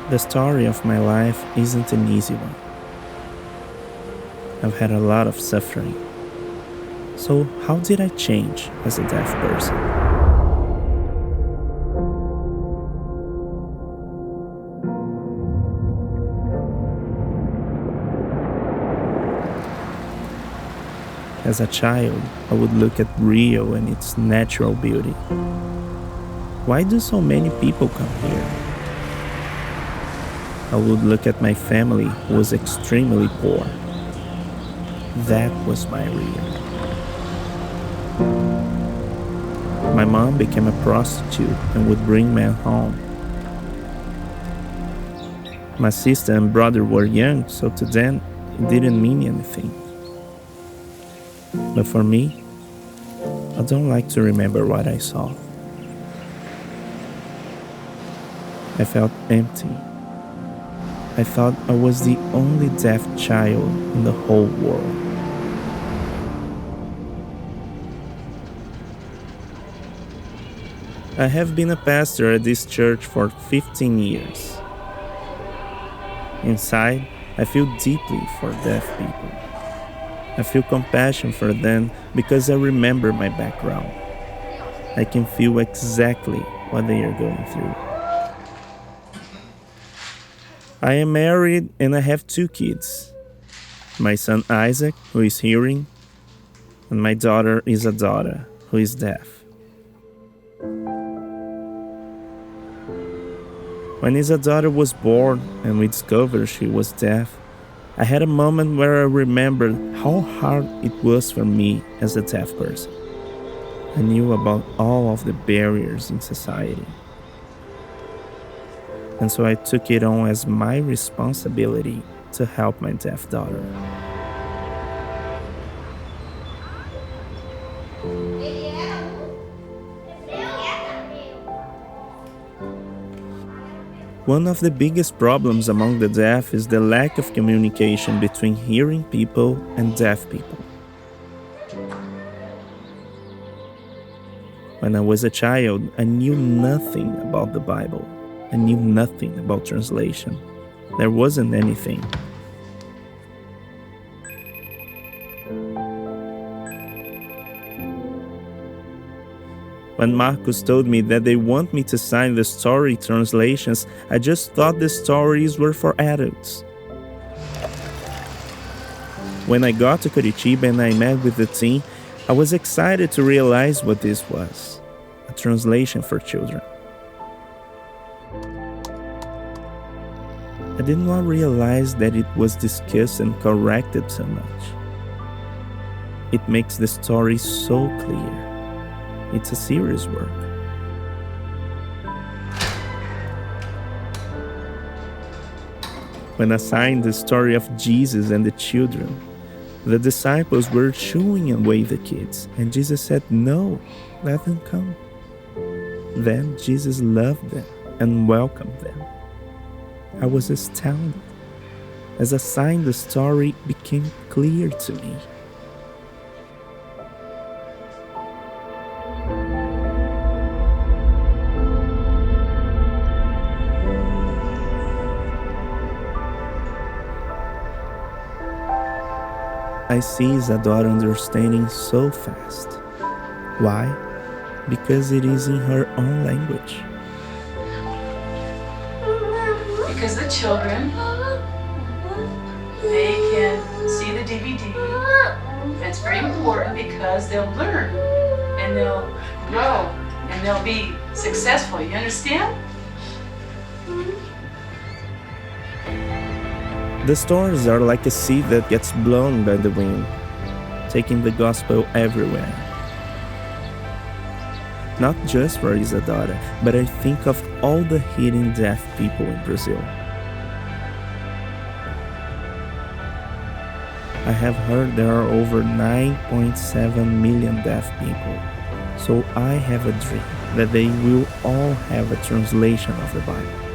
The story of my life isn't an easy one. I've had a lot of suffering. So, how did I change as a deaf person? As a child, I would look at Rio and its natural beauty. Why do so many people come here? I would look at my family who was extremely poor. That was my Rio. My mom became a prostitute and would bring men home. My sister and brother were young, so to them it didn't mean anything. But for me, I don't like to remember what I saw. I felt empty. I thought I was the only deaf child in the whole world. I have been a pastor at this church for 15 years. Inside, I feel deeply for deaf people. I feel compassion for them because I remember my background. I can feel exactly what they are going through. I am married and I have 2 kids. My son Isaac, who is hearing, and my daughter Isadora, who is deaf. When Isadora was born and we discovered she was deaf, I had a moment where I remembered how hard it was for me as a deaf person. I knew about all of the barriers in society. And so I took it on as my responsibility to help my deaf daughter. One of the biggest problems among the deaf is the lack of communication between hearing people and deaf people. When I was a child, I knew nothing about the Bible. I knew nothing about translation. There wasn't anything. When Marcus told me that they want me to sign the story translations, I just thought the stories were for adults. When I got to Curitiba and I met with the team, I was excited to realize what this was: a translation for children. I did not realize that it was discussed and corrected so much. It makes the story so clear. It's a serious work. When I signed the story of Jesus and the children, the disciples were shooing away the kids, and Jesus said, "No, let them come." Then Jesus loved them and welcomed them. I was astounded. As I signed, the story became clear to me. I see Isadora understanding so fast. Why? Because it is in her own language. Because the children, they can see the DVD. It's very important because they'll learn and they'll grow and they'll be successful. You understand? The stories are like a seed that gets blown by the wind, taking the gospel everywhere. Not just for Isadora, but I think of all the hidden deaf people in Brazil. I have heard there are over 9.7 million deaf people, so I have a dream that they will all have a translation of the Bible.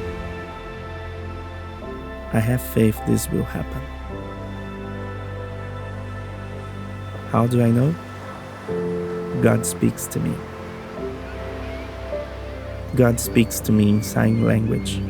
I have faith this will happen. How do I know? God speaks to me. God speaks to me in sign language.